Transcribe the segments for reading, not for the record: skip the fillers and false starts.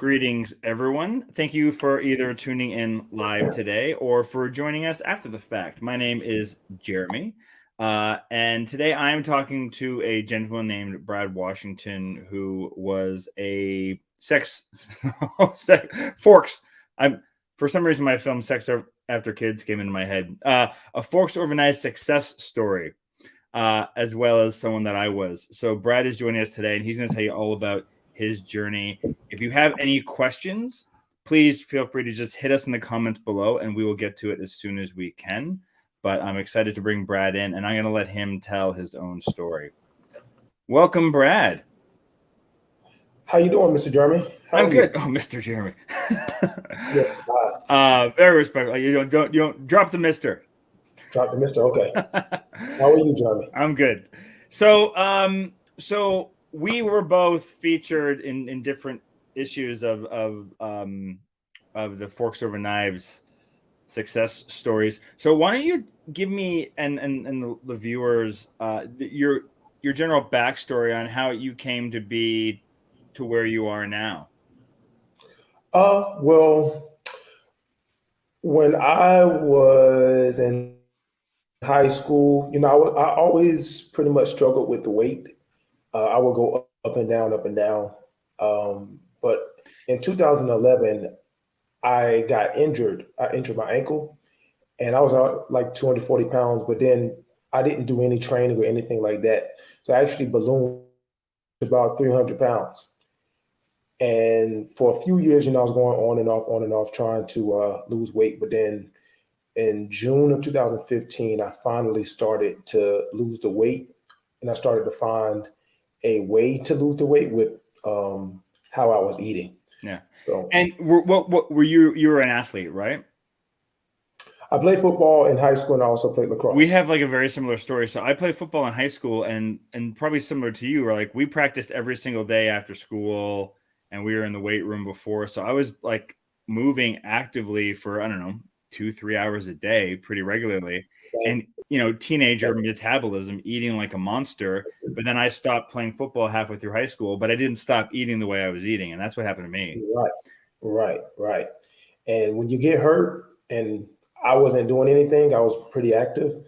Greetings, everyone. Thank you for either tuning in live today or for joining us after the fact. My name is Jeremy, and today I'm talking to a gentleman named Brad Washington, who was a Forks. I'm for some reason my film Sex After Kids came into my head. A Forks organized success story, as well as someone that I was. So Brad is joining us today, and he's going to tell you all about his journey. If you have any questions, please feel free to just hit us in the comments below and we will get to it as soon as we can. But I'm excited to bring Brad in and I'm going to let him tell his own story. Welcome, Brad. How you doing, Mr. Jeremy? I'm good. Oh, Mr. Jeremy. Yes. Very respectful. You don't drop the Mr. Drop the Mister. Okay. How are you, Jeremy? I'm good. So we were both featured in different issues of the Forks Over Knives success stories. So why don't you give me and the viewers your general backstory on how you came to be to where you are now? Well, when I was in high school, I always pretty much struggled with the weight. I would go up and down, up and down. But in 2011, I got injured. I injured my ankle, and I was like 240 pounds. But then I didn't do any training or anything like that. So I actually ballooned about 300 pounds. And for a few years, I was going on and off, trying to lose weight. But then in June of 2015, I finally started to lose the weight, and I started to find a way to lose the weight with how I was eating. Yeah. So, And what were you? You were an athlete, right? I played football in high school, and I also played lacrosse. We have like a very similar story. So I played football in high school, and probably similar to you, where like we practiced every single day after school, and we were in the weight room before. So I was like moving actively for, I don't know, 2-3 hours a day pretty regularly. And teenager metabolism, eating like a monster. But then I stopped playing football halfway through high school, but I didn't stop eating the way I was eating, and that's what happened to me. Right. And when you get hurt, and I wasn't doing anything, I was pretty active.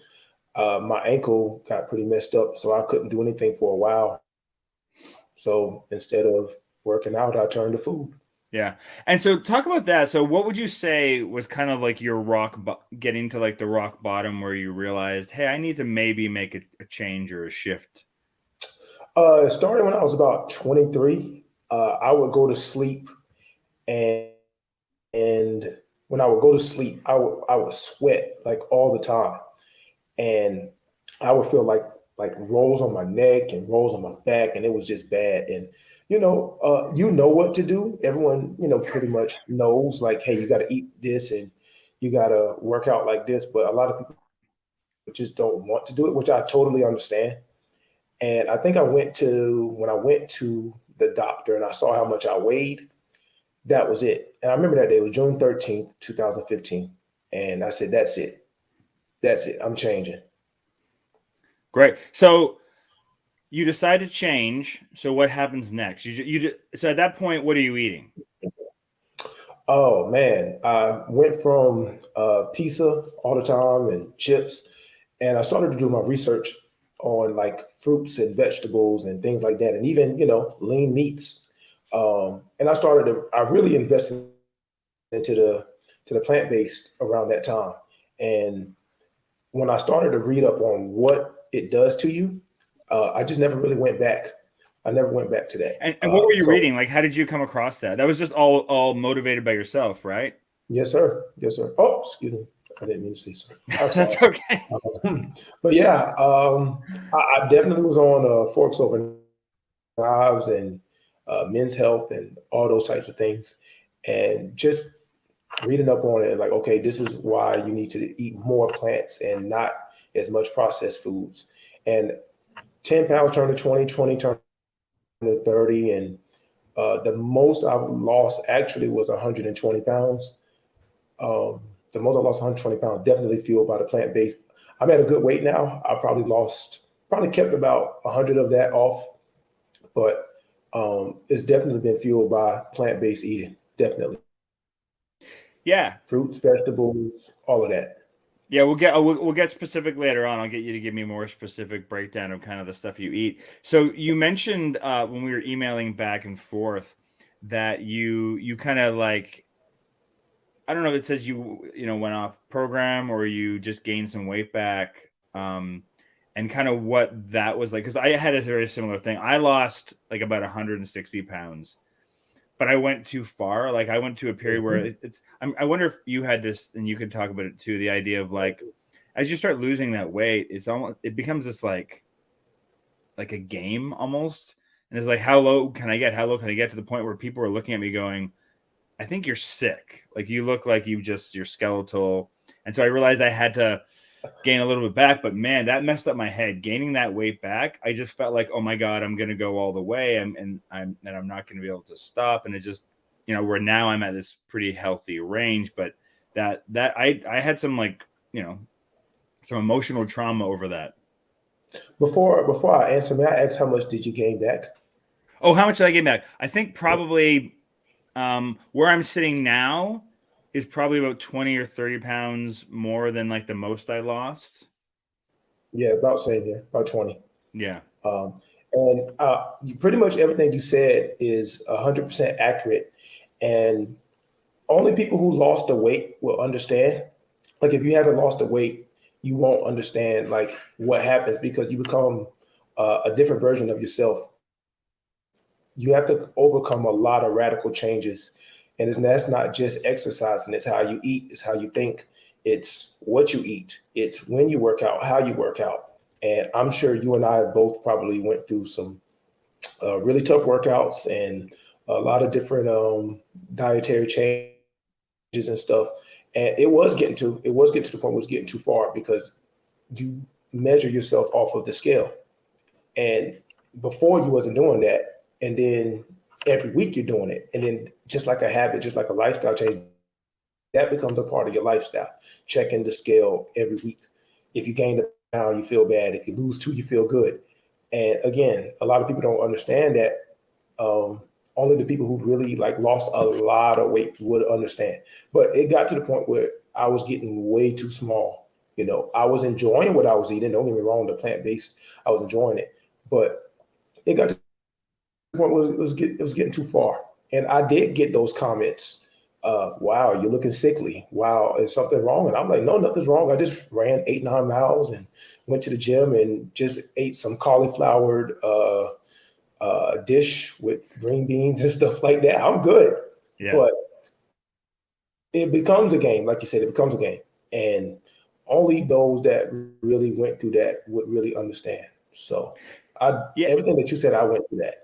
My ankle got pretty messed up, so I couldn't do anything for a while. So instead of working out, I turned to food. Yeah. And so talk about that. So what would you say was kind of like your getting to like the rock bottom where you realized, hey, I need to maybe make a change or a shift? It started when I was about 23. I would go to sleep, and when I would go to sleep, I would sweat like all the time, and I would feel like rolls on my neck and rolls on my back, and it was just bad. And you know what to do. Everyone pretty much knows, like, hey, you got to eat this and you got to work out like this. But a lot of people just don't want to do it, which I totally understand. And I think when I went to the doctor and I saw how much I weighed, that was it. And I remember that day, it was June 13th, 2015. And I said, that's it. That's it. I'm changing. Great. So you decide to change. So what happens next? So at that point, what are you eating? Oh man, I went from pizza all the time and chips, and I started to do my research on like fruits and vegetables and things like that, and even lean meats. And I really invested into the plant based around that time. And when I started to read up on what it does to you, I just never really went back. I never went back to that. And what were you reading? Like, how did you come across that? That was just all motivated by yourself, right? Yes, sir. Yes, sir. Oh, excuse me. I didn't mean to say sir. That's okay. But yeah, I definitely was on Forks Over Knives and Men's Health and all those types of things, and just reading up on it. Like, okay, this is why you need to eat more plants and not as much processed foods. And 10 pounds turned to 20, 20 turned to 30, and the most I've lost actually was 120 pounds. The most I lost 120 pounds, definitely fueled by the plant based. I'm at a good weight now. I probably kept about 100 of that off, but It's definitely been fueled by plant-based eating. Definitely. Yeah. Fruits, vegetables, all of that. Yeah, we'll get specific later on. I'll get you to give me a more specific breakdown of kind of the stuff you eat. So you mentioned when we were emailing back and forth that you kind of like, I don't know if it says you went off program or you just gained some weight back, and kind of what that was like. Because I had a very similar thing. I lost like about 160 pounds, but I went too far. Like I went to a period where Mhm. I wonder if you had this, and you could talk about it too. The idea of like, as you start losing that weight, it becomes this like a game almost, and it's like how low can I get? How low can I get to the point where people are looking at me going, I think you're sick. Like you look like you're skeletal. And so I realized I had to gain a little bit back, but man, that messed up my head. Gaining that weight back, I just felt like, oh my God, I'm gonna go all the way, and I'm not gonna be able to stop. And it just, where now I'm at this pretty healthy range, but that I had some like, some emotional trauma over that. Before I answer, may I ask how much did you gain back? Oh, how much did I gain back? I think probably where I'm sitting now is probably about 20 or 30 pounds more than like the most I lost. Yeah, about same here, about 20. Yeah. Um, and pretty much everything you said is 100% accurate. And only people who lost the weight will understand. Like if you haven't lost the weight, you won't understand like what happens because you become a different version of yourself. You have to overcome a lot of radical changes. And that's not just exercising, it's how you eat, it's how you think, it's what you eat, it's when you work out, how you work out. And I'm sure you and I both probably went through some really tough workouts and a lot of different dietary changes and stuff. And it was getting to the point where it was getting too far because you measure yourself off of the scale. And before you wasn't doing that. And then every week you're doing it. And then just like a habit, just like a lifestyle change, that becomes a part of your lifestyle. Checking the scale every week. If you gain a pound, you feel bad. If you lose two, you feel good. And again, a lot of people don't understand that. Um, Only the people who really like lost a lot of weight would understand. But it got to the point where I was getting way too small. I was enjoying what I was eating. Don't get me wrong, the plant based, I was enjoying it. But it got to the point where it was getting too far. And I did get those comments. Wow, you're looking sickly. Wow, is something wrong? And I'm like, no, nothing's wrong. I just ran 8, 9 miles and went to the gym and just ate some cauliflower dish with green beans and stuff like that. I'm good. Yeah. But it becomes a game, like you said, it becomes a game. And only those that really went through that would really understand. So Yeah. everything that you said, I went through that.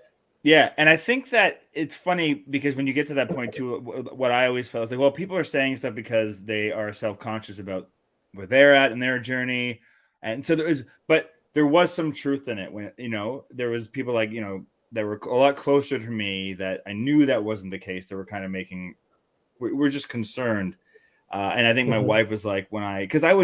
Yeah. And I think that it's funny because when you get to that point too, what I always felt is like, well, people are saying stuff because they are self-conscious about where they're at in their journey. And so there was some truth in it when, there was people like, that were a lot closer to me that I knew that wasn't the case. They were kind of we're just concerned. And I think my Mhm. wife was like, because I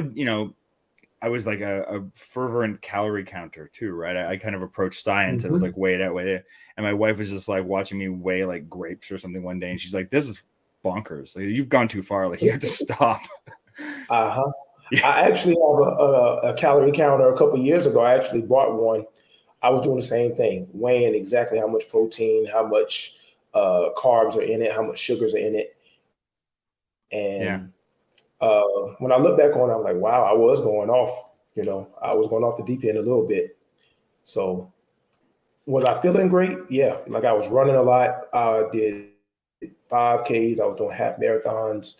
was like a fervent calorie counter too, right? I kind of approached science and it was Mhm. like weigh it out, weigh it. And my wife was just like watching me weigh like grapes or something one day. And she's like, this is bonkers. Like, you've gone too far. Like you have to stop. Uh-huh. Yeah. I actually have a calorie counter. A couple of years ago, I actually bought one. I was doing the same thing, weighing exactly how much protein, how much carbs are in it, how much sugars are in it. Yeah. And when I look back on it, I'm like, wow, I was going off. I was going off the deep end a little bit. So was I feeling great? Yeah. Like I was running a lot. I did 5Ks. I was doing half marathons.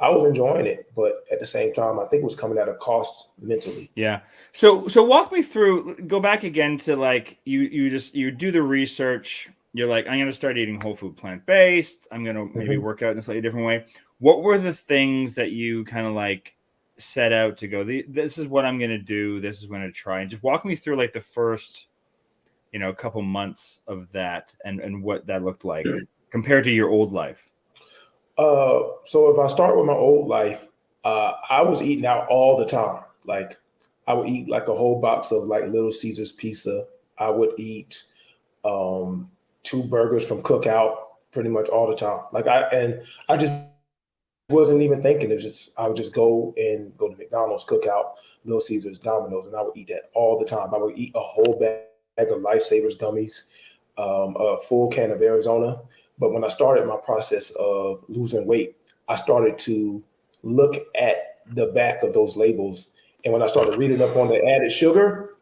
I was enjoying it, but at the same time, I think it was coming at a cost mentally. Yeah. So walk me through, go back again to like you do the research. You're like, I'm gonna start eating whole food plant based. I'm gonna maybe Mhm. work out in a slightly different way. What were the things that you kind of like set out to go? This is what I'm gonna do. This is what I'm gonna try. And just walk me through like the first, couple months of that and what that looked like compared to your old life. So if I start with my old life, I was eating out all the time. Like I would eat like a whole box of like Little Caesars pizza. I would eat. two burgers from Cookout pretty much all the time. I just wasn't even thinking. It was just I would just go to McDonald's, Cookout, Little Caesars, Domino's, and I would eat that all the time. I would eat a whole bag of Lifesavers gummies, a full can of Arizona. But when I started my process of losing weight, I started to look at the back of those labels, and when I started reading up on the added sugar,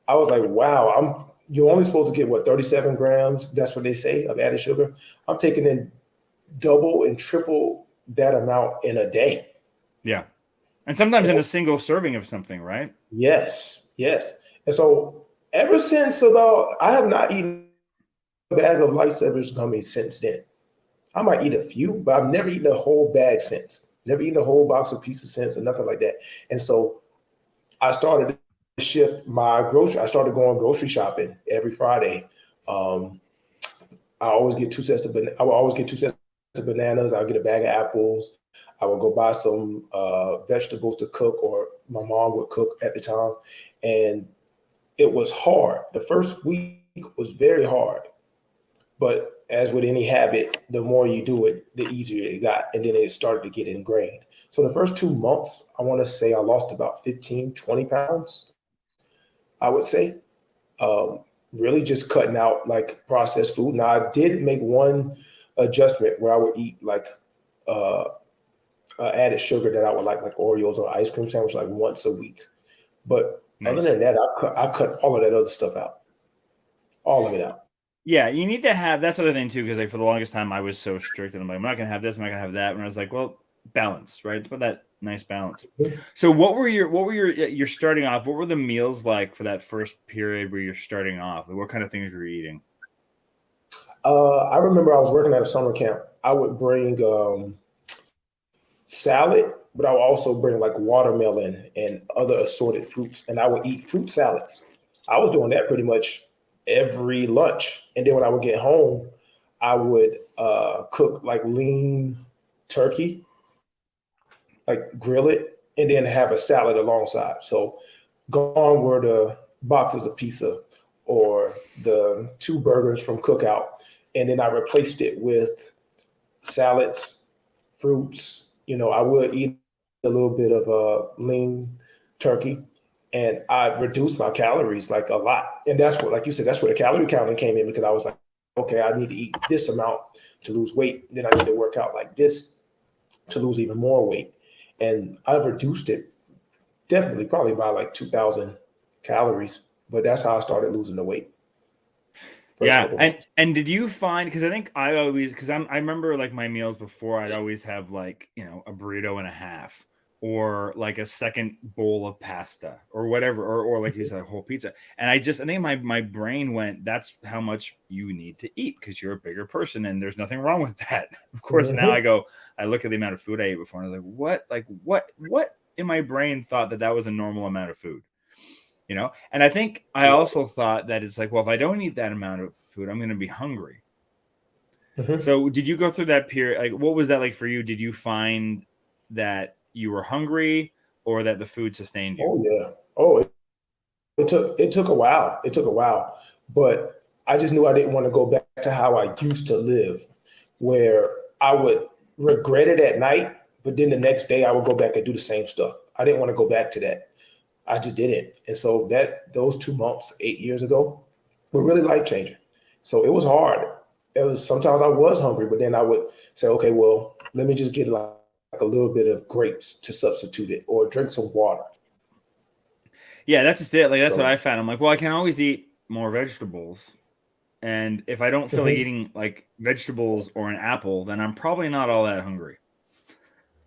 I was like, wow, you're only supposed to get what 37 grams. That's what they say of added sugar. I'm taking in double and triple that amount in a day. Yeah. And sometimes in a single serving of something, right? Yes, yes. And so ever since about, I have not eaten a bag of Lifesavers gummies since then. I might eat a few, but I've never eaten a whole bag since. Never eaten a whole box of pieces since, or nothing like that. And so I started to shift my grocery. I started going grocery shopping every Friday. Um, I will always get 2 sets of bananas. I'll get a bag of apples. I will go buy some vegetables to cook, or my mom would cook at the time. And it was hard. The first week was very hard. But as with any habit, the more you do it, the easier it got. And then it started to get ingrained. So the first 2 months, I want to say I lost about 15, 20 pounds, I would say. Um, really just cutting out like processed food. Now, I did make one adjustment where I would eat like uh, added sugar that I would like Oreos or ice cream sandwich, like once a week. But other Nice. than that, I cut all of that other stuff out, all of it out. Yeah, you need to have that's the other thing too, because like for the longest time I was so strict and I'm like, I'm not gonna have this, I'm not gonna have that. And I was like, well, balance, right? Put that nice balance. So you're starting off, what were the meals like for that first period where you're starting off? Like, what kind of things were you eating? I remember I was working at a summer camp. I would bring salad, but I would also bring like watermelon and other assorted fruits, and I would eat fruit salads. I was doing that pretty much every lunch, and then when I would get home, I would cook like lean turkey, like grill it, and then have a salad alongside. So gone were the boxes of pizza or the two burgers from Cookout, and then I replaced it with salads, fruits. I would eat a little bit of lean turkey, and I reduced my calories like a lot. And that's what, like you said, that's where the calorie counting came in, because I was like, okay, I need to eat this amount to lose weight. Then I need to work out like this to lose even more weight. And I've reduced it definitely probably by like 2,000 calories. But that's how I started losing the weight. First Yeah, couple and months. and did you find because I think I always because I remember like my meals before I'd always have like a burrito and a half or like a second bowl of pasta or whatever or like you said a whole pizza and I think my brain went that's how much you need to eat because you're a bigger person and there's nothing wrong with that. Of course now Mm-hmm. I look at the amount of food I ate before and I was like what in my brain thought that was a normal amount of food. And I think I Right. also thought that it's like, well, if I don't eat that amount of food, I'm going to be hungry. Mm-hmm. So did you go through that period? Like, what was that like for you? Did you find that you were hungry or that the food sustained you? Oh yeah. Oh, it took a while. It took a while, but I just knew I didn't want to go back to how I used to live, where I would regret it at night, but then the next day I would go back and do the same stuff. I didn't want to go back to that. I just didn't. And so those 2 months, 8 years ago, were really life changing. So it was hard. It was sometimes I was hungry, but then I would say, okay, well, let me just get like a little bit of grapes to substitute it, or drink some water. Yeah, that's just it. Like that's what So I found. I'm like, well, I can always eat more vegetables. And if I don't feel like mhm, eating like vegetables or an apple, then I'm probably not all that hungry,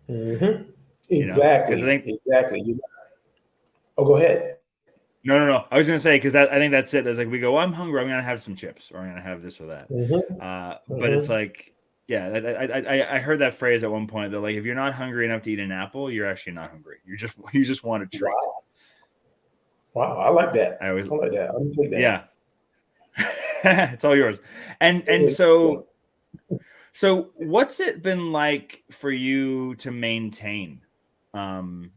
mhm. Because I Exactly, think exactly. Oh, go ahead. no. I was gonna say because I think that's it. It's like we go, well, I'm hungry. I'm gonna have some chips, or I'm gonna have this or that. Hmm. But it's Hmm. like, yeah, I heard that phrase at one point that like if you're not hungry enough to eat an apple, you're actually not hungry. You just want a treat. Wow, wow. I like that. I always, I like that. I'm gonna take that. yeah, it's all yours. And so what's it been like for you to maintain um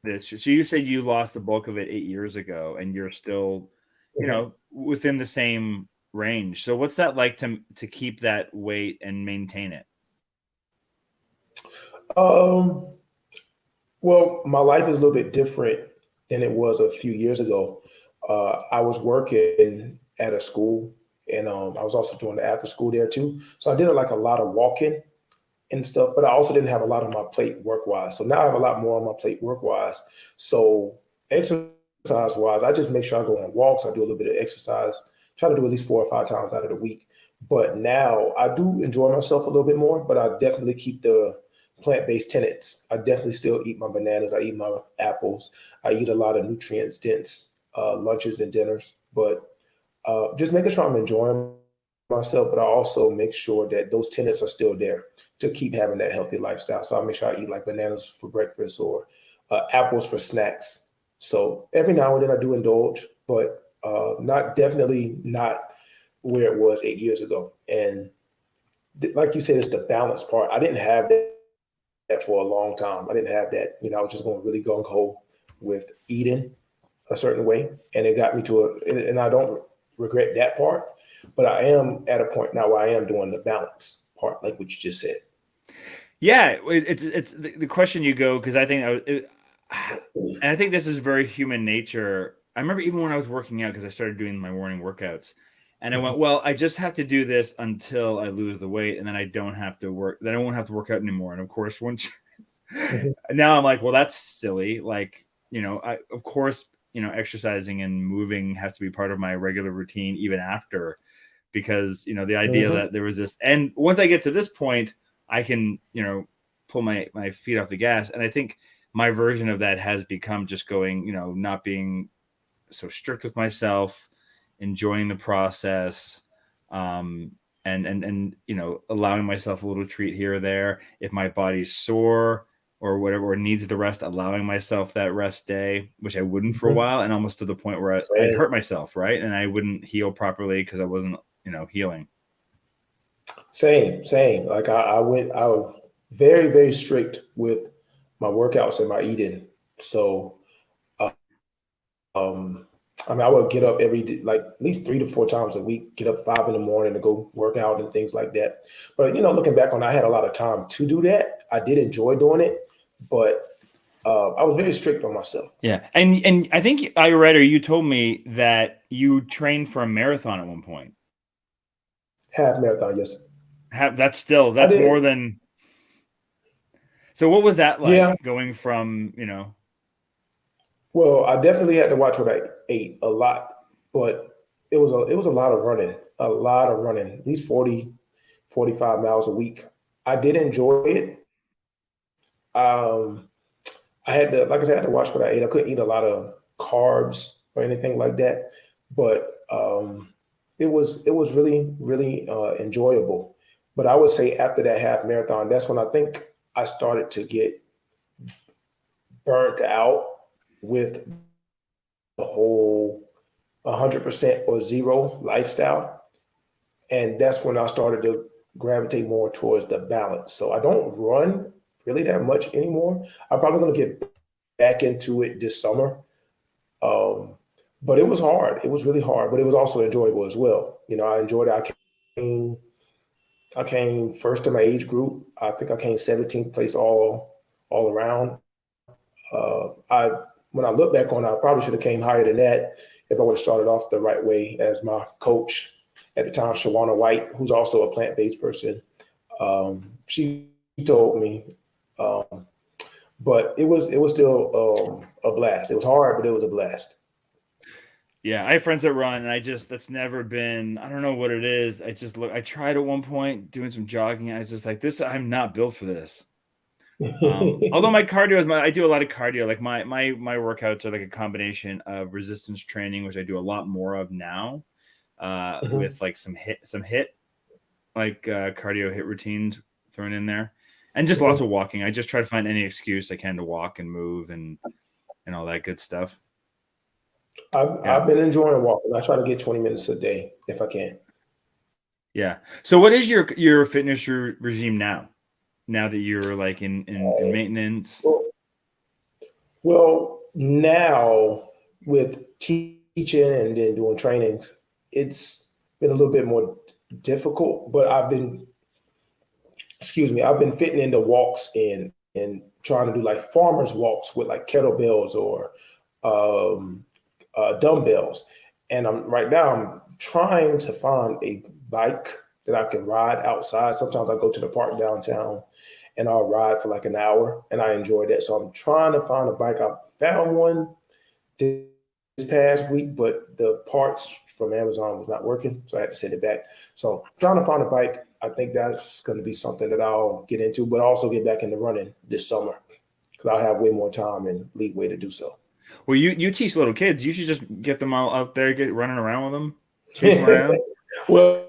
this? So you said you lost the bulk of it 8 years ago, and you're still, Mhm. within the same. range. So what's that like to keep that weight and maintain it? Um, well, my life is a little bit different than it was a few years ago. I was working at a school, and I was also doing the after school there too. So I did like a lot of walking and stuff, but I also didn't have a lot on my plate work wise. So now I have a lot more on my plate work wise. So exercise wise, I just make sure I go on walks. I do a little bit of exercise, try to do at least 4 or 5 times out of the week. But now I do enjoy myself a little bit more, but I definitely keep the plant-based tenets. I definitely still eat my bananas. I eat my apples. I eat a lot of nutrients dense lunches and dinners, but just making sure I'm enjoying myself, but I also make sure that those tenets are still there to keep having that healthy lifestyle. So I make sure I eat like bananas for breakfast or apples for snacks. So every now and then I do indulge, but not definitely not where it was 8 years ago. And like you said, it's the balance part. I didn't have that for a long time. I didn't have that. I was just going really gung ho with eating a certain way, and it got me to and I don't regret that part, but I am at a point now where I am doing the balance part, like what you just said. Yeah, it's the question you go, because I think and I think this is very human nature. I remember even when I was working out, because I started doing my morning workouts, and I went, well, I just have to do this until I lose the weight, and then I don't have to work. Then I won't have to work out anymore. And of course, once Mhm. now I'm like, well, that's silly. Like, I of course, exercising and moving has to be part of my regular routine even after, because the idea Mhm. that there was this, and once I get to this point, I can pull my feet off the gas. And I think my version of that has become just going, not being so strict with myself, enjoying the process, um and allowing myself a little treat here or there if my body's sore or whatever, or needs the rest, allowing myself that rest day, which I wouldn't for a Mhm. while, and almost to the point where I'd Same, hurt myself, right, and I wouldn't heal properly because I wasn't healing. same. Like I was very, very strict with my workouts and my eating. So, uh, um, I mean, I would get up every day, like at least 3 to 4 times a week. Get up 5 in the morning to go work out and things like that. But looking back on, it, I had a lot of time to do that. I did enjoy doing it, but I was very strict on myself. Yeah, and I think I read, or you told me that you trained for a marathon at one point. Half marathon, yes, I That's more did. than. So what was that Yeah, like, going from well, I definitely had to watch what I ate a lot, but it was a lot of running, at least 40, 45 miles a week. I did enjoy it. Um, I had to, like I said, I had to watch what I ate. I couldn't eat a lot of carbs or anything like that, but it was really really enjoyable. But I would say after that half marathon, that's when I think I started to get burnt out with the whole 100% or zero lifestyle, and that's when I started to gravitate more towards the balance. So I don't run really that much anymore. I'm probably going to get back into it this summer. Um, but it was hard. It was really hard, but it was also enjoyable as well. I enjoyed it. Came, I came first in my age group. I think I came 17th place all around. I When I look back on it, I probably should have came higher than that if I would have started off the right way. As my coach at the time, Shawana White, who's also a plant-based person, she told me. Um, but it was still a blast. It was hard, but it was a blast. Yeah, I have friends that run, and that's never been, I don't know what it is. I tried at one point doing some jogging. I was just like, this, I'm not built for this. Although my cardio I do a lot of cardio. Like my workouts are like a combination of resistance training, which I do a lot more of now, Mhm, with like some hit, like cardio hit routines thrown in there, and just lots mhm. of walking. I just try to find any excuse I can to walk and move and all that good stuff. I've, Yeah. I've been enjoying walking. I try to get 20 minutes a day if I can. Yeah. So what is your fitness regime now? Now that you're like in maintenance? Well, now with teaching and then doing trainings, it's been a little bit more difficult, but I've been fitting into walks and trying to do like farmers walks with like kettlebells or um, dumbbells. And right now I'm trying to find a bike that I can ride outside. Sometimes I go to the park downtown and I'll ride for like an hour, and I enjoy that. So I'm trying to find a bike. I found one this past week, but the parts from Amazon was not working, so I had to send it back. So trying to find a bike. I think that's going to be something that I'll get into, but also get back into running this summer because I'll have way more time and leeway to do so. Well, you teach little kids. You should just get them all out there, get running around with them, chase them around. Well,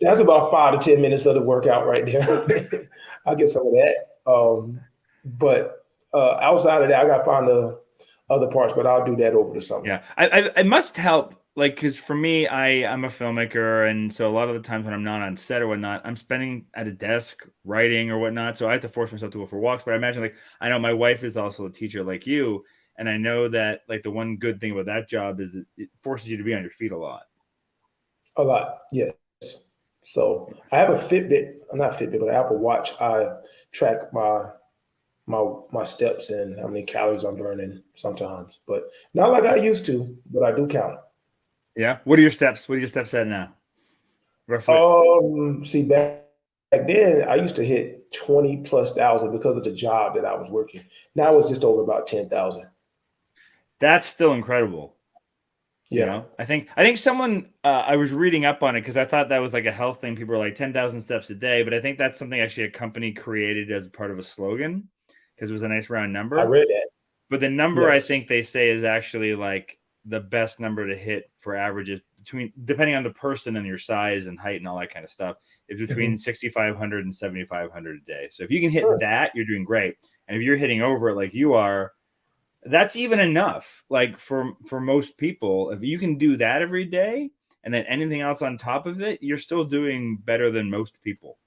that's about 5 to 10 minutes of the workout right there. I'll get some of that. But outside of that, I got to find the other parts, but I'll do that over the summer. Yeah, I must help. Like, because for me, I'm a filmmaker, and so a lot of the times when I'm not on set or whatnot, I'm spending at a desk writing or whatnot. So I have to force myself to go for walks. But I imagine, like, I know my wife is also a teacher like you, and I know that like the one good thing about that job is that it forces you to be on your feet a lot. A lot, yes. So I have a Fitbit, not Fitbit, but an Apple Watch. I track my steps and how many calories I'm burning sometimes, but not like I used to. But I do count. Yeah. What are your steps? What are your steps at now? Roughly. See, back then I used to hit 20 plus thousand because of the job that I was working. Now it's just over about 10,000. That's still incredible. You Yeah, know, I think someone I was reading up on it because I thought that was like a health thing. People are like 10,000 steps a day, but I think that's something actually a company created as part of a slogan because it was a nice round I number. read that. But the number I Yes. think they say is actually like the best number to hit for averages between, depending on the person and your size and height and all that kind of stuff, is between Mhm. 6,500 and 7,500 a day. So if you can hit Sure. that, you're doing great. And if you're hitting over it like you are, that's even enough. Like for most people, if you can do that every day and then anything else on top of it, you're still doing better than most people.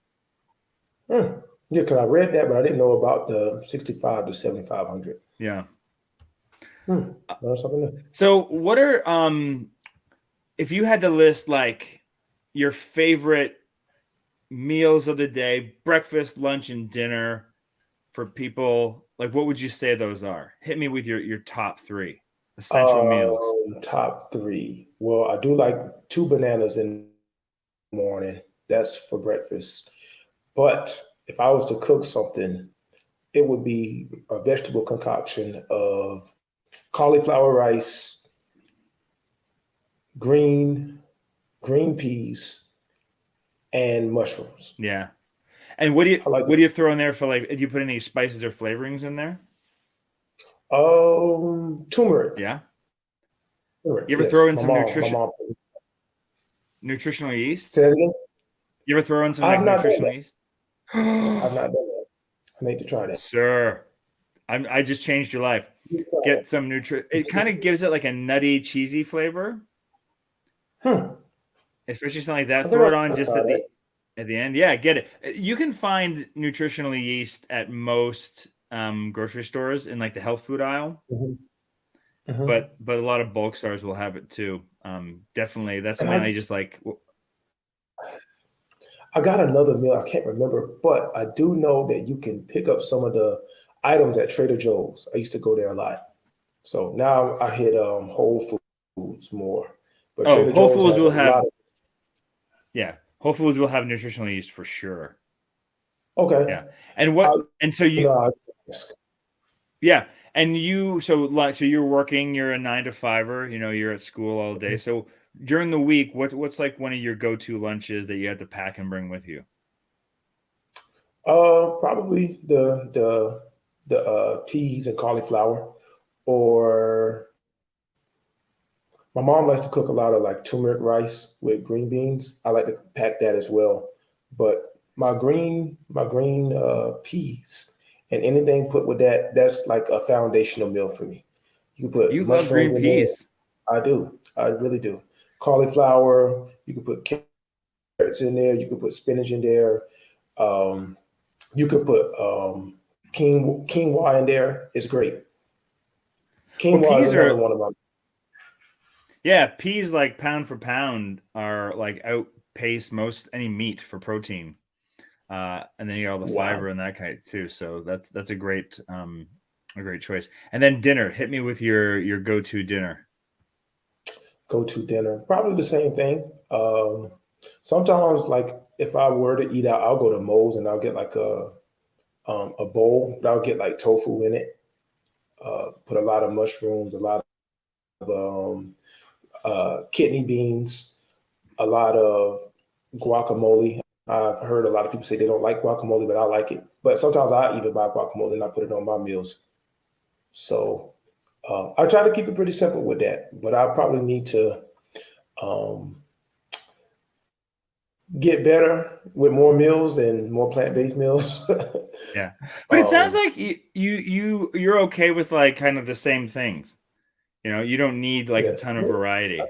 Hmm. Yeah, because I read that, but I didn't know about the 65 to 7,500. Yeah. Learn something new. So what are if you had to list like your favorite meals of the day, breakfast, lunch, and dinner for people, like what would you say those are? Hit me with your top three essential meals. Top three. Well, I do like two bananas in the morning. That's for breakfast. But if I was to cook something, it would be a vegetable concoction of cauliflower rice, green green peas, and mushrooms. Yeah. And what do you I like what do you throw in there for, like, do you put any spices or flavorings in there? Turmeric. Yeah. Turmeric. You ever Yes, throw in my some mom. My mom. nutritional yeast? Say that again. You ever throw in some like I've not done nutritional that. yeast? I've not done that. I need to try that. Sir, I just changed your life. You try Get some it kind of gives it like a nutty, cheesy flavor, that. especially something like I that. think Throw it on I'll just try that. at the end. Yeah, get it. You can find nutritional yeast at most grocery stores in like the health food aisle, Hmm. Hmm. but a lot of bulk stores will have it too. Definitely, that's And something I just like. I got another meal. I can't remember, but I do know that you can pick up some of the items at Trader Joe's. I used to go there a lot. So now I hit Whole Foods more. But Oh, Trader Whole Joe's Foods has a will have, lot of. yeah, Whole Foods will have nutritional yeast for sure. Okay. Yeah, and I, and so you you, know, I, yeah, and you, so like, so you're working, you're a 9 to 5er, you know, you're at school all day. So during the week, what's like one of your go-to lunches that you have to pack and bring with you? probably the peas and cauliflower, or my mom likes to cook a lot of like turmeric rice with green beans. I like to pack that as well. But my green peas and anything put with that, that's like a foundational meal for me. You can put You love mushrooms green in there. peas. I do. I really do. Cauliflower. You can put carrots in there. You can put spinach in there. Um, you could put quinoa in there. It's great. Well, Quinoa is peas another are, one of my. Yeah, peas like pound for pound are like outpace most any meat for protein. And then you got all the Wow. fiber and that kind too. So that's a great choice. And then dinner. Hit me with your go-to dinner. Go to dinner. Probably the same thing. Sometimes, like if I were to eat out, I'll go to Moe's and I'll get like a bowl, but I'll get like tofu in it. Put a lot of mushrooms, a lot of kidney beans, a lot of guacamole. I've heard a lot of people say they don't like guacamole, but I like it. But sometimes I even buy guacamole and I put it on my meals. So I try to keep it pretty simple with that. But I probably need to um, get better with more meals and more plant-based meals. Yeah. But it sounds um, like you're okay with like kind of the same things. You know, you don't need like a yes, ton of variety.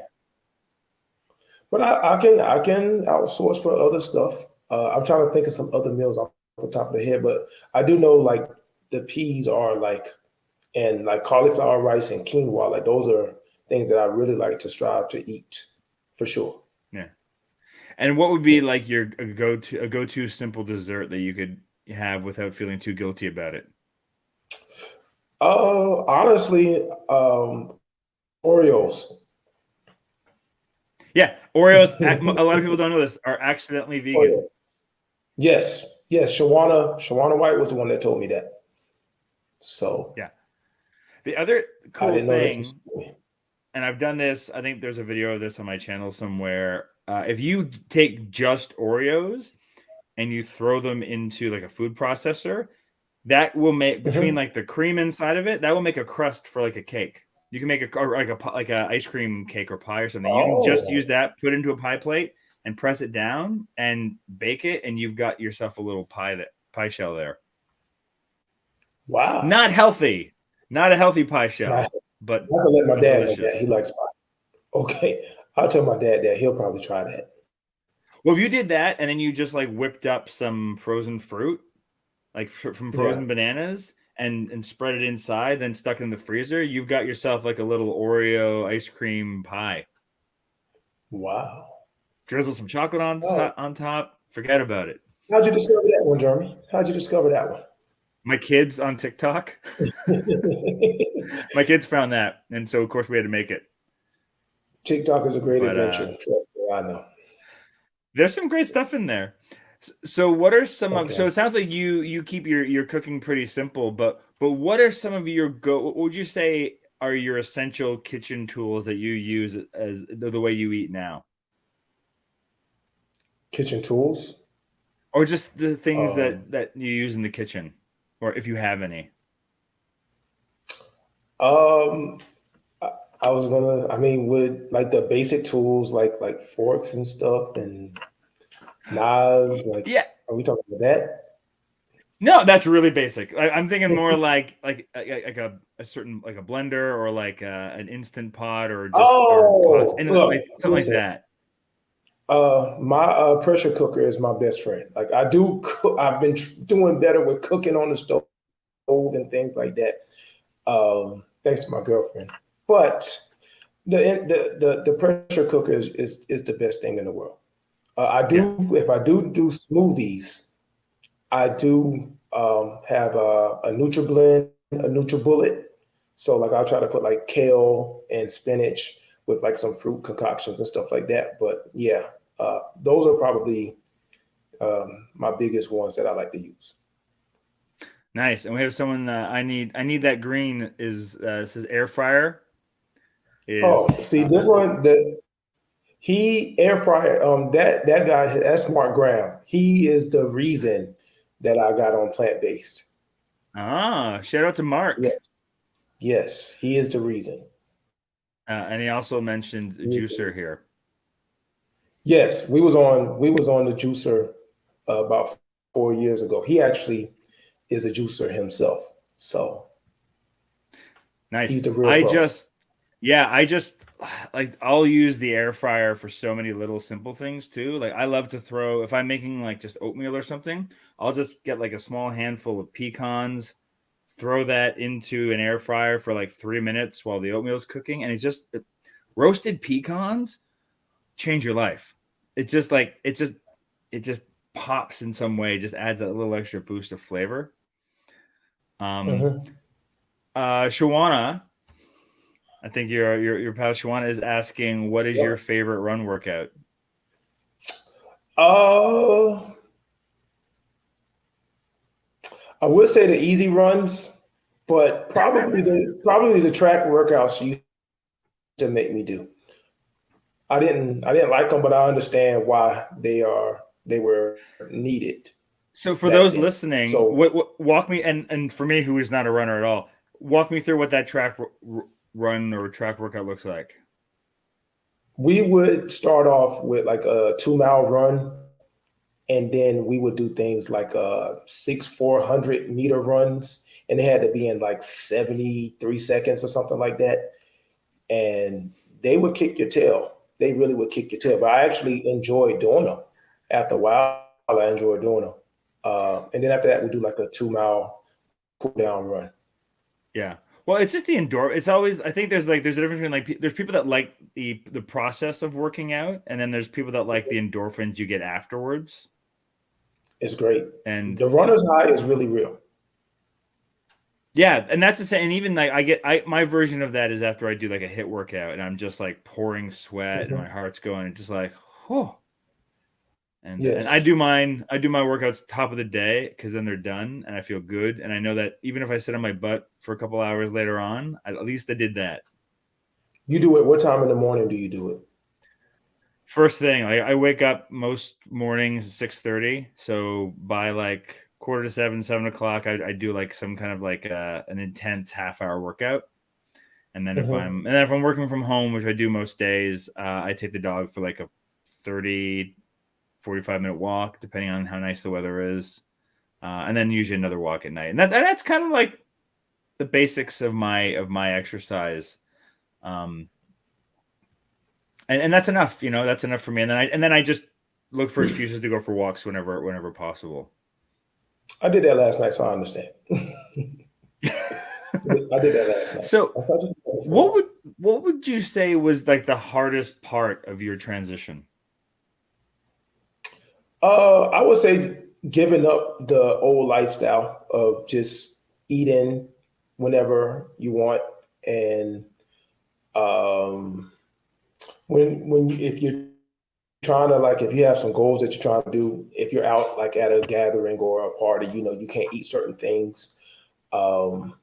but I can outsource for other stuff. I'm trying to think of some other meals off the top of the head, but I do know like the peas are like and like cauliflower rice and quinoa. Like those are things that I really like to strive to eat for sure. Yeah. And what would be like your go-to simple dessert that you could have without feeling too guilty about it? Honestly, Oreos. Yeah, Oreos. A lot of people don't know this are accidentally vegan. Oreos. Yes, yes. Shawana White was the one that told me that. So Yeah. The other I cool didn't know that. thing, and I've done this, I think there's a video of this on my channel somewhere. If you take just Oreos and you throw them into like a food processor, that will make between Mhm. like the cream inside of it, that will make a crust for like a cake. You can make a or like a ice cream cake or pie or something. You can just use Oh, that, put it into a pie plate, and press it down and bake it, and you've got yourself a little pie shell there. wow. Not healthy, not a healthy pie Now, I shell, have but to let my dad know that. He delicious. likes pie. Okay. I'll tell my dad that. He'll probably try that. Well, if you did that and then you just like whipped up some frozen fruit, like from Yeah. frozen bananas, and spread it inside, then stuck it in the freezer, you've got yourself like a little Oreo ice cream pie. Wow. Drizzle some chocolate Oh, on top. Forget about it. how'd you discover that one, Jeremy? How'd you discover that My kids on TikTok, one? my kids found that, and so of course we had to make it. TikTok is a great But adventure. Trust me, I know. there's some great stuff in there. So what are some of? So Okay. it sounds like you keep your cooking pretty simple, but what are some of your go? What would you say are your essential kitchen tools that you use as the way you eat now, Kitchen tools. or just the things Um, that you use in the kitchen, or if you have any? um, I, I was gonna. I mean, with like the basic tools, like forks and stuff, and knives. Like, Yeah, are we talking about that? no, that's really basic. I'm thinking more like a certain like a blender or like an instant pot or just or pots Oh, and look, like something like listen. that. My pressure cooker is my best friend. Like I do, I've been doing better with cooking on the stove and things like that. Thanks to my girlfriend. But the pressure cooker is the best thing in the world. I Yeah. do if I do smoothies, I do have a NutriBlend, a NutriBullet. So like I'll try to put like kale and spinach with like some fruit concoctions and stuff like that. But yeah, those are probably my biggest ones that I like to use. Nice. And we have someone I need that green is says air fryer is Oh, see this one that he air fryer. That guy that's Mark Graham. He is the reason that I got on plant based. shout out to Mark. Yes, yes, he is the reason. And he also mentioned He is the juicer reason. here. Yes, we was on the juicer about 4 years ago. He actually is a juicer himself, so Nice. he's the real pro. I just like I'll use the air fryer for so many little simple things too. Like I love to throw if I'm making like just oatmeal or something, I'll just get like a small handful of pecans, throw that into an air fryer for like 3 minutes while the oatmeal's cooking, and roasted pecans change your life. It's just like it just pops in some way, just adds that little extra boost of flavor. Mm-hmm. Shawana, I think your pal Shawana is asking, what is your Yep. favorite run workout? Uh, I would say the easy runs, but probably the track workouts you to make me do. I didn't like them, but I understand why they were needed So for back those then. listening, So what walk me and for me who is not a runner at all, walk me through what that run or track workout looks like. we would start off with like a 2 mile run, and then we would do things like 400 meter runs, and they had to be in like 73 seconds or something like that. And they would kick your tail. They really would kick your tail. But I actually enjoyed doing them. After a while, I enjoyed doing them. And then after that, we do like a 2 mile cool down run. Yeah. Well, it's just the endorphin. It's always, I think there's a difference between like there's people that like the process of working out, and then there's people that like the endorphins you get afterwards. It's great. And The runner's high is really real. yeah, and that's the same. And even like my version of that is after I do like a hit workout and I'm just like pouring sweat and my Mhm. heart's going. It's just like, oh. And Yes. I do my workouts top of the day because then they're done and I feel good. And I know that even if I sit on my butt for a couple hours later on, at least I did that. You do it. What time in the morning do you do it? First thing, I wake up most mornings at 6:30. So by like quarter to 7, 7 o'clock, I do like some kind of like an intense half-hour workout. And then Hmm. if I'm working from home, which I do most days, I take the dog for like a 30, 45-minute walk, depending on how nice the weather is. And then usually another walk at night. And that's kind of like the basics of my exercise. Um, and that's enough, that's enough for me. And then I just look for excuses to go for walks whenever possible. I did that last night, so I understand. I did that last night. So That's not just what before. would what would you say was like the hardest part of your transition? I would say giving up the old lifestyle of just eating whenever you want, and um, if you're trying to, like, if you have some goals that you're trying to do, if you're out like at a gathering or a party, you can't eat certain things. Um,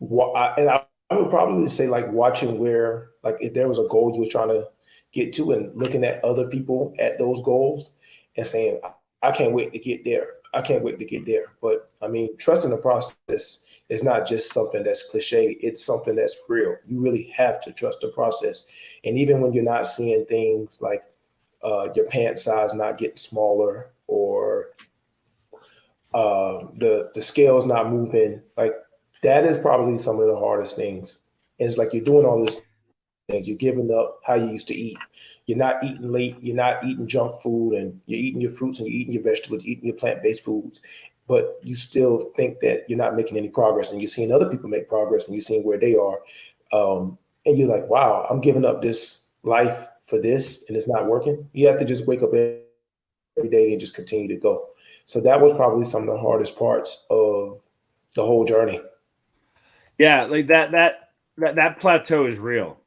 I would probably say like watching where, like, if there was a goal you was trying to get to and looking at other people at those goals and saying, I can't wait to get there. I can't wait to get there. But I mean, trusting the process is not just something that's cliche. It's something that's real. You really have to trust the process. And even when you're not seeing things like your pant size not getting smaller, or the scale's not moving, like, that is probably some of the hardest things. And it's like you're doing all these things, you're giving up how you used to eat. You're not eating late, you're not eating junk food, and you're eating your fruits and you're eating your vegetables, you're eating your plant-based foods. But you still think that you're not making any progress, and you're seeing other people make progress and you're seeing where they are. And you're like, wow, I'm giving up this life for this and it's not working. You have to just wake up every day and just continue to go. So that was probably some of the hardest parts of the whole journey. Yeah, like that plateau is real.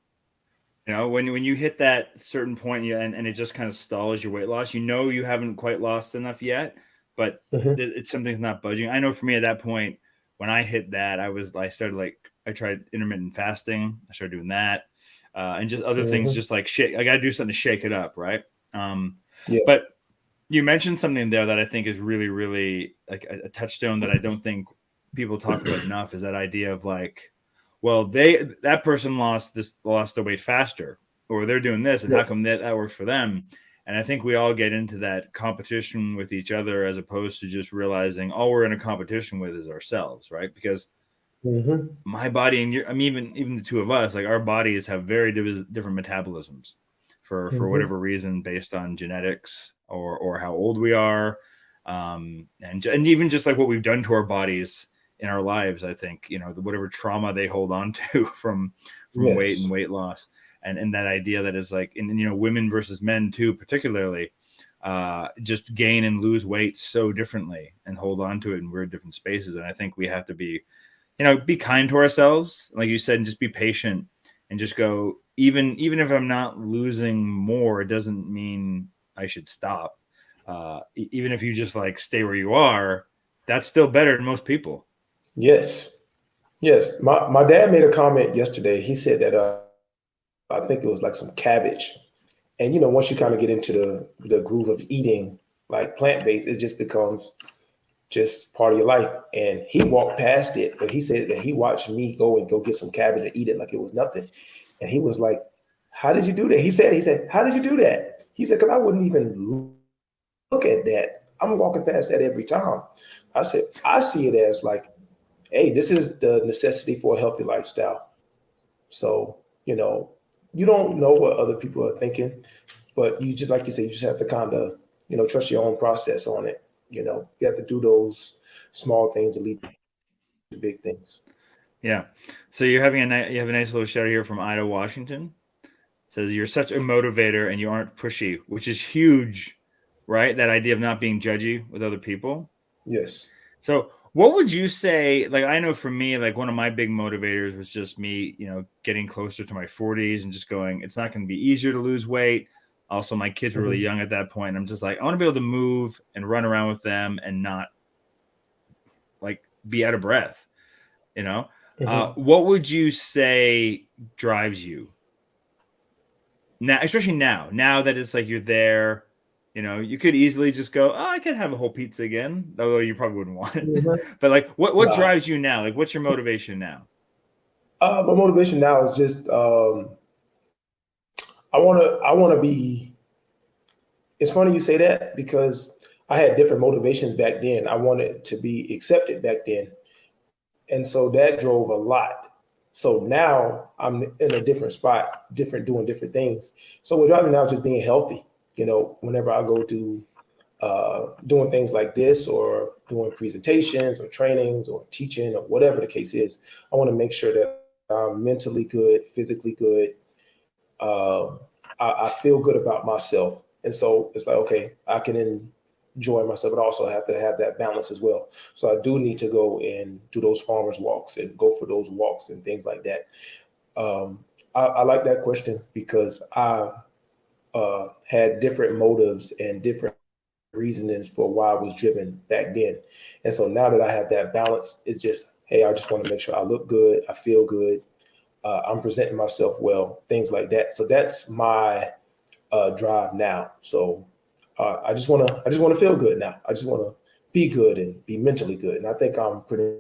When you hit that certain point, and it just kind of stalls your weight loss, you haven't quite lost enough yet, but Hmm. it's something's not budging. I know for me at that point, when I hit that, I tried intermittent fasting. I started doing that, and just other things, Hmm. just like shake. I got to do something to shake it up, right? Um, Yeah. but you mentioned something there that I think is really, really like a touchstone that I don't think people talk about enough, is that idea of like, well, that person lost their weight faster, or they're doing this, and how Yes. come that works for them? And I think we all get into that competition with each other, as opposed to just realizing all we're in a competition with is ourselves, right? Because Hmm. my body and I mean, even the two of us, like, our bodies have very different metabolisms for Hmm. whatever reason, based on genetics or how old we are, and even just like what we've done to our bodies in our lives. I think whatever trauma they hold on to from weight and Yes. weight loss. and that idea that is like, and women versus men too, particularly, just gain and lose weight so differently and hold on to it in weird different spaces. And I think we have to be kind to ourselves, like you said, and just be patient and just go, even if I'm not losing more, it doesn't mean I should stop. Even if you just like stay where you are, that's still better than most people. Yes. Yes. My dad made a comment yesterday. He said that I think it was like some cabbage. And once you kind of get into the groove of eating like plant-based, it just becomes just part of your life. And he walked past it, but he said that he watched me go get some cabbage and eat it like it was nothing. And he was like, "How did you do that?" He said, "How did you do that?" He said, "Because I wouldn't even look at that. I'm walking past that every time." I said, "I see it as like, hey, this is the necessity for a healthy lifestyle." So, you don't know what other people are thinking, but you just, like you said, you just have to kind of, trust your own process on it. You have to do those small things to lead to big things. Yeah. So you have a nice little shout here from Ida, Washington. It says, "You're such a motivator and you aren't pushy," which is huge, right? That idea of not being judgy with other people. Yes. So what would you say? Like, I know for me, like one of my big motivators was just me, getting closer to my 40s and just going, it's not going to be easier to lose weight. Also, my kids were really young at that point. I'm just like, I want to be able to move and run around with them and not like be out of breath, you know? Mm-hmm. What would you say drives you now, especially now that it's like you're there? You could easily just go, oh, I could have a whole pizza again, although you probably wouldn't want it. Mm-hmm. But like, what Nah. drives you now? Like, what's your motivation now? My motivation now is just I want to be. It's funny you say that because I had different motivations back then. I wanted to be accepted back then, and so that drove a lot. So now I'm in a different spot, doing different things. So what driving now is just being healthy. Whenever I go to doing things like this or doing presentations or trainings or teaching or whatever the case is, I want to make sure that I'm mentally good, physically good. Um, I feel good about myself. And so it's like, okay, I can enjoy myself, but also have to have that balance as well. So I do need to go and do those farmers walks and go for those walks and things like that. I like that question because I had different motives and different reasonings for why I was driven back then. And so now that I have that balance, it's just, hey, I just want to make sure I look good, I feel good, I'm presenting myself well, things like that. So that's my drive now. So I just want to feel good now. I just want to be good and be mentally good. And I think I'm pretty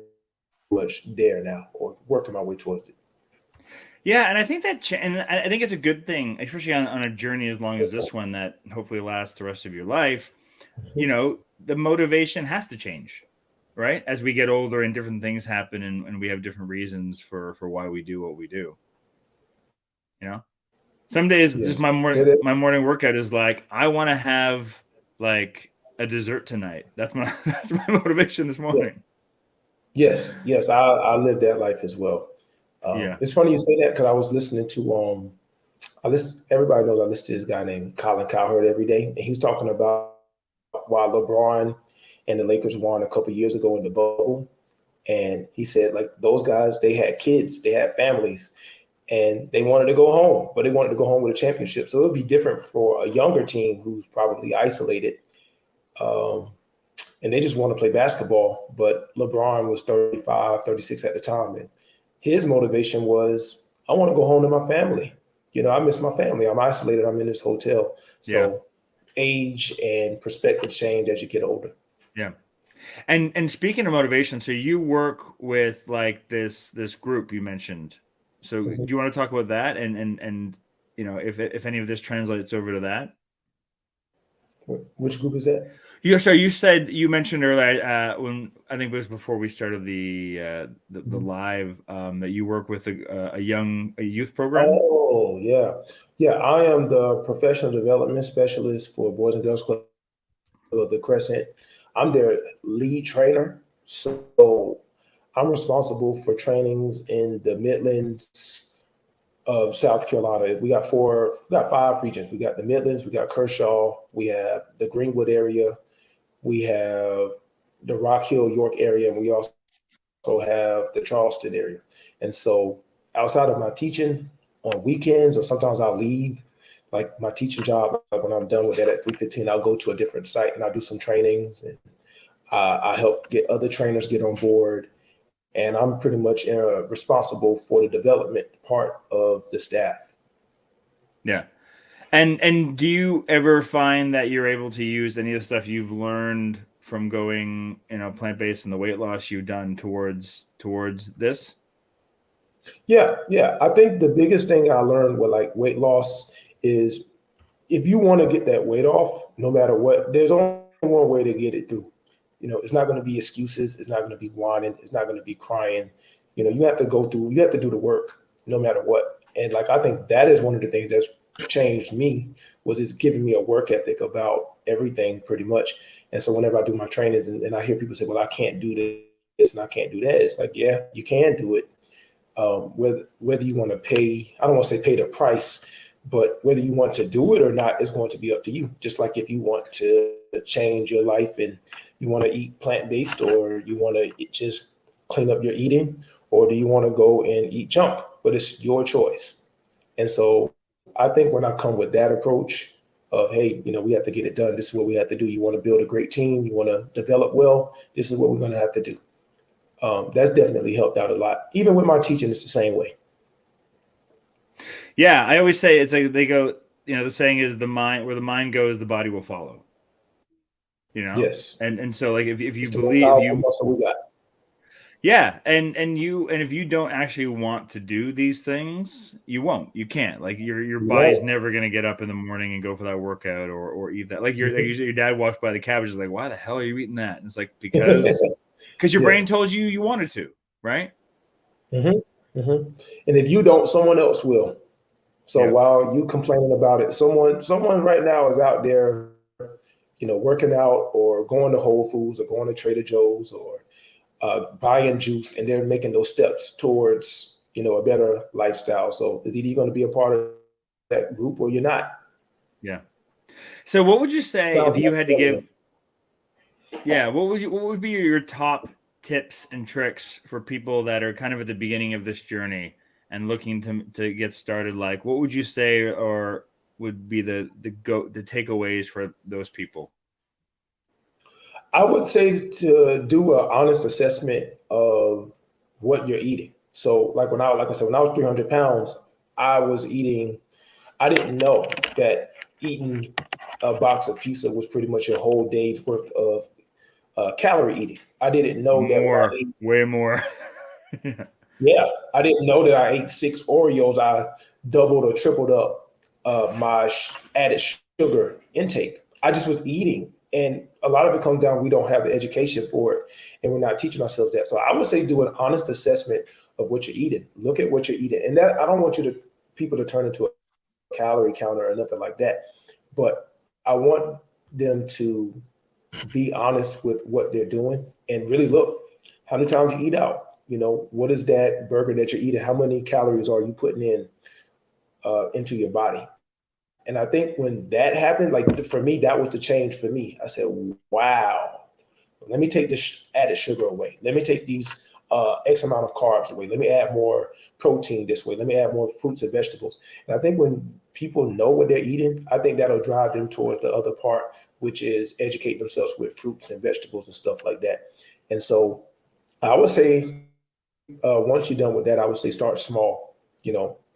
much there now, or working my way towards it. Yeah, and I think and I think it's a good thing, especially on a journey as long as this one that hopefully lasts the rest of your life. The motivation has to change, right? As we get older and different things happen, and we have different reasons for why we do what we do. You know, some days just Yes. my morning workout is like, I want to have like a dessert tonight. That's my that's my motivation this Yes. morning. Yes. I live that life as well. Yeah. It's funny you say that because I was listening to I listen. Everybody knows I listen to this guy named Colin Cowherd every day, and he was talking about why LeBron and the Lakers won a couple years ago in the bubble, and he said like those guys, they had kids, they had families, and they wanted to go home, but they wanted to go home with a championship. So it would be different for a younger team who's probably isolated, um, and they just want to play basketball. But LeBron was 35, 36 at the time, and his motivation was, I want to go home to my family. I miss my family. I'm isolated. I'm in this hotel. Yeah. So age and perspective change as you get older. Yeah. And speaking of motivation, so you work with like this group you mentioned. So do Mhm. you want to talk about that and if any of this translates over to that? Which group is that? Yeah, so you mentioned earlier when I think it was before we started the Mhm. live that you work with a youth program. Oh, yeah. Yeah, I am the professional development specialist for Boys and Girls Club of the Crescent. I'm their lead trainer. So I'm responsible for trainings in the Midlands, of South Carolina. We got five regions. We got the Midlands, we got Kershaw, we have the Greenwood area, we have the Rock Hill, York area, and we also have the Charleston area. And so outside of my teaching on weekends, or sometimes I'll leave, like my teaching job, like when I'm done with that at 3:15, I'll go to a different site and I'll do some trainings, and I help get other trainers get on board. And I'm pretty much responsible for the development part of the staff. Yeah. And do you ever find that you're able to use any of the stuff you've learned from going, plant-based and the weight loss you've done towards this? Yeah. I think the biggest thing I learned with like weight loss is if you want to get that weight off, no matter what, there's only one way to get it through. It's not going to be excuses. It's not going to be whining. It's not going to be crying. You have to you have to do the work no matter what. And like, I think that is one of the things that's changed me, was it's giving me a work ethic about everything pretty much. And so whenever I do my trainings and I hear people say, well, I can't do this and I can't do that, it's like, yeah, you can do it. Whether you want to pay, I don't want to say pay the price, but whether you want to do it or not is going to be up to you. Just like if you want to change your life and you want to eat plant-based, or you want to just clean up your eating, or do you want to go and eat junk? But it's your choice. And so I think when I come with that approach of, hey, we have to get it done. This is what we have to do. You want to build a great team. You want to develop well. This is what we're going to have to do. That's definitely helped out a lot. Even with my teaching, it's the same way. Yeah, I always say it's like they go, the saying is where the mind goes, the body will follow. Yes. And so like if you it's believe we got. Yeah, and if you don't actually want to do these things, you won't. You can't. Like your body's never gonna get up in the morning and go for that workout or eat that. Like your dad walks by the cabbage, is like, why the hell are you eating that? And it's like because your brain told you wanted to, right? Mm-hmm. Mm-hmm. And if you don't, someone else will. So while you complaining about it, someone right now is out there, working out or going to Whole Foods or going to Trader Joe's or buying juice, and they're making those steps towards, a better lifestyle. So it's either you're going to be a part of that group or you're not. Yeah. So what would you say if you had to give? Yeah. What would be your top tips and tricks for people that are kind of at the beginning of this journey and looking to get started? Like, what would you say, or would be the takeaways for those people? I would say to do an honest assessment of what you're eating. So like I said, when I was 300 pounds, I didn't know that eating a box of pizza was pretty much a whole day's worth of calorie eating. I didn't know way more. Yeah, I didn't know that I ate 6 Oreos. I doubled or tripled up my added sugar intake. I just was eating. And a lot of it comes down, we don't have the education for it, and we're not teaching ourselves that. So I would say do an honest assessment of what you're eating. Look at what you're eating. And that, I don't want people to turn into a calorie counter or nothing like that. But I want them to be honest with what they're doing and really look how many times you eat out. What is that burger that you're eating? How many calories are you putting into your body? And I think when that happened, like for me, that was the change for me. I said, wow, let me take this added sugar away. Let me take these X amount of carbs away. Let me add more protein this way. Let me add more fruits and vegetables. And I think when people know what they're eating, I think that'll drive them towards the other part, which is educate themselves with fruits and vegetables and stuff like that. And so I would say, once you're done with that, I would say start small.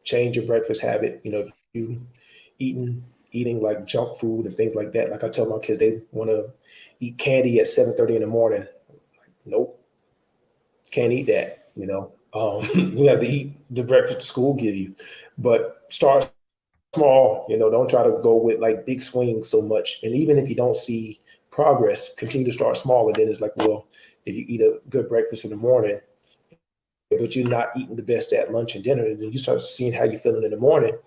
Change your breakfast habit. If you eating like junk food and things like that. Like I tell my kids, they want to eat candy at 7:30 in the morning. Nope, can't eat that. You have to eat the breakfast the school give you, but start small. Don't try to go with like big swings so much. And even if you don't see progress, continue to start small. And then it's like, well, if you eat a good breakfast in the morning, but you're not eating the best at lunch and dinner, and then you start seeing how you're feeling in the morning.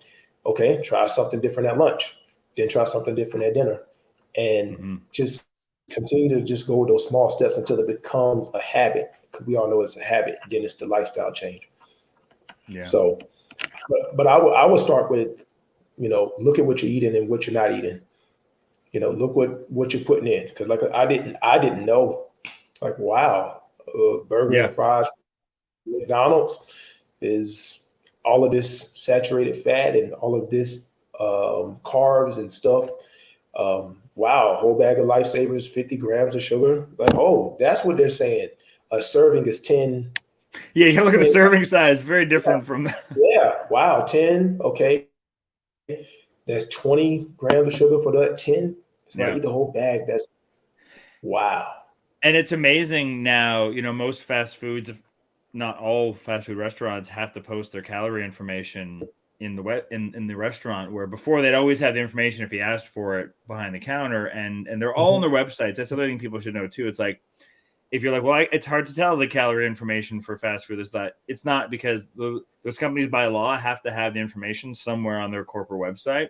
Okay, try something different at lunch, then try something different at dinner, and just continue to just go with those small steps until it becomes a habit. Because we all know it's a habit. Then it's the lifestyle change. Yeah. So but I would start with, look at what you're eating and what you're not eating. Look what you're putting in. Because like I didn't know. Like, wow, burger Yeah. and fries, McDonald's is all of this saturated fat and all of this carbs and stuff. Wow, a whole bag of Lifesavers, 50 grams of sugar. Like, oh, that's what they're saying. A serving is 10. Yeah, you gotta look at the 10 serving size. Very different from that. yeah, wow, 10. Okay, that's 20 grams of sugar for that 10. It's not Yeah. eat the whole bag. That's wow. And it's amazing now, most fast foods, if not all fast food restaurants, have to post their calorie information in the restaurant, where before they'd always have the information if you asked for it behind the counter, and they're all on their websites. That's the other thing people should know too. It's like, if you're like, well, it's hard to tell the calorie information for fast food, it's not, because those companies by law have to have the information somewhere on their corporate website.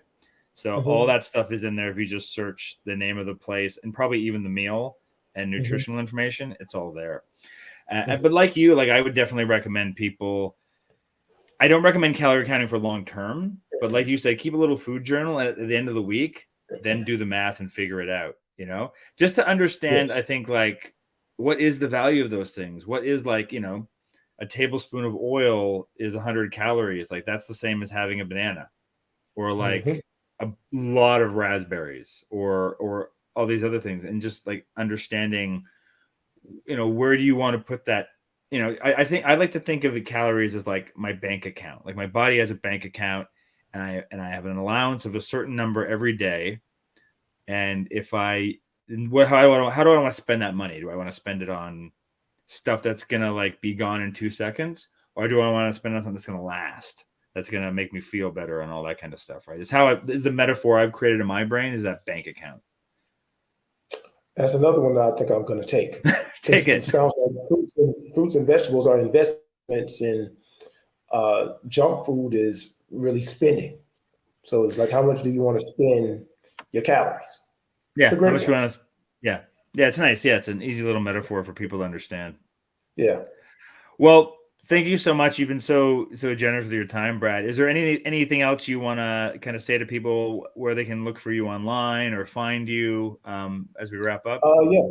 So all that stuff is in there. If you just search the name of the place and probably even the meal and nutritional information, it's all there. But like you, I would definitely recommend people. I don't recommend calorie counting for long term, but like you said, keep a little food journal at the end of the week, then do the math and figure it out, just to understand. Yes. I think, what is the value of those things? What is, a tablespoon of oil is 100 calories. Like, that's the same as having a banana, or a lot of raspberries, or all these other things. And just understanding, where do you want to put that? I think I like to think of the calories as like my bank account. Like, my body has a bank account, and I have an allowance of a certain number every day. And how do I want to spend that money? Do I want to spend it on stuff that's gonna be gone in 2 seconds, or do I want to spend it on something that's gonna last, that's gonna make me feel better, and all that kind of stuff? Right? Is the metaphor I've created in my brain, is that bank account. That's another one that I think I'm going to take. Take It it. sounds like fruits and vegetables are investments, and junk food is really spending. So it's like, how much do you want to spend your calories? Yeah. It's a How great much you one. want to? Yeah. Yeah. It's nice. Yeah. It's an easy little metaphor for people to understand. Yeah. Well, thank you so much. You've been so generous with your time, Brad. Is there anything else you want to kind of say to people, where they can look for you online or find you, as we wrap up? Yeah.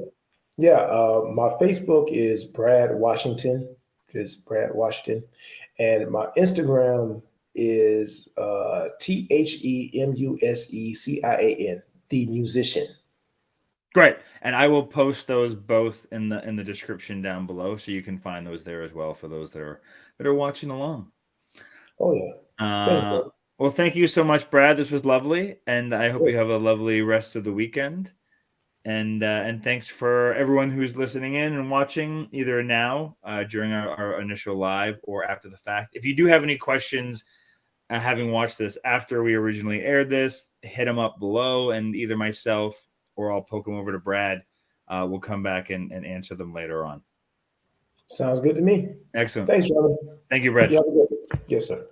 Yeah. My Facebook is Brad Washington. Is Brad Washington, and my Instagram is TheMusician, the musician. Great. And I will post those both in the description down below, so you can find those there as well, for those that are watching along. Oh yeah. Thanks, Uh, bro. well, thank you so much, Brad. This was lovely, and I hope Yeah. you have a lovely rest of the weekend. And thanks for everyone who's listening in and watching, either now, during our initial live, or after the fact. If you do have any questions, having watched this after we originally aired this, hit them up below, and either myself or I'll poke them over to Brad. We'll come back and answer them later on. Sounds good to me. Excellent. Thanks, Jonathan. Thank you, Brad. You have a good one. Yes, sir.